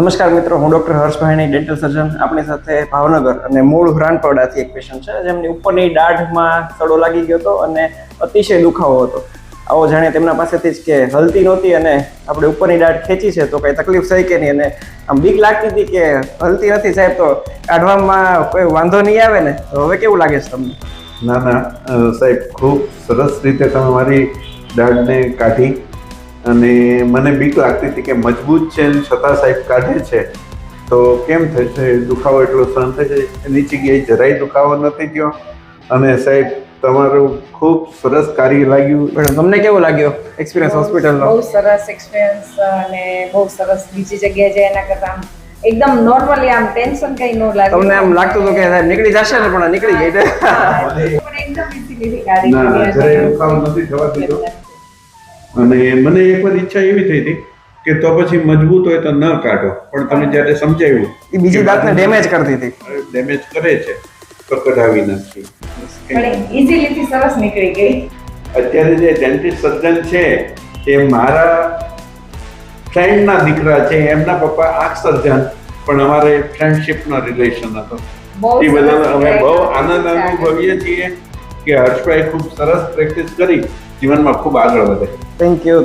નમસ્કાર મિત્રો, હું ડોક્ટર હર્ષ ભાઈની ડેન્ટલ સર્જન. આપણી સાથે ભાવનગર અને મૂળ રાનપરડાથી એક પેશન્ટ છે જેમની ઉપરની દાઢમાં સડો લાગી ગયો હતો અને અતિશય દુખાવો હતો. આવો જાણે તેમના પાસેથી જ કે હલતી નહોતી અને આપણે ઉપરની દાઢ ખેંચી છે તો કંઈ તકલીફ થઈ કે નહીં, અને આમ બીક લાગતી હતી કે હલતી નથી સાહેબ તો કાઢવામાં કોઈ વાંધો નહીં આવે ને. હવે કેવું લાગે છે તમને? ના સાહેબ, ખૂબ સરસ રીતે તમે મારી દાઢને કાઢી અને મને બીક લાગતી હતી કે મજબૂત છે છતાં સાહેબ કાઢે છે તો કેમ થશે, દુખાવો એટલો સહન થશે. નીચે ગઈ જરાય દુખાવો નથી થયો અને સાહેબ તમારું ખૂબ સરસ કાર્ય લાગ્યું. મેડમ, તમને કેવો લાગ્યો એક્સપિરિયન્સ હોસ્પિટલનો? બહુ સરસ એક્સપિરિયન્સ અને બહુ સરસ. બીજી જગ્યાએ જાય એના કરતાં એકદમ નોર્મલી આમ ટેન્શન કઈ ન લાગે. તમને આમ લાગતું હતું કે સાહેબ નીકળી જશે ને, પણ નીકળી ગઈ. પણ એકદમ ઇઝીલી કાઢી ના જરાય દુખાવો નથી થવા દીધો. અને મને એકવાર ઈચ્છા એવી થઈ હતી કે તો પછી મજબૂત હોય તો ન કાઢો, પણ તમે જ્યારે સમજાવ્યું એ બીજી દાંતને ડેમેજ કરતી હતી. ડેમેજ કરે છે તો કઢાવી નાખી. પણ ઇઝીલી થી સરસ નીકળી ગઈ. અત્યારે જે ડેન્ટિસ્ટ સર્જન છે એ મારા ફ્રેન્ડના દીકરા છે, એમના પપ્પા આંખ સર્જન, પણ અમારે ફ્રેન્ડશિપનો રિલેશન હતો. એ બધા અમે બહુ આનંદ અનુભવીએ છીએ કે હર્ષભાઈ ખૂબ સરસ પ્રેક્ટિસ કરી જીવનમાં ખૂબ આગળ વધે. Thank you.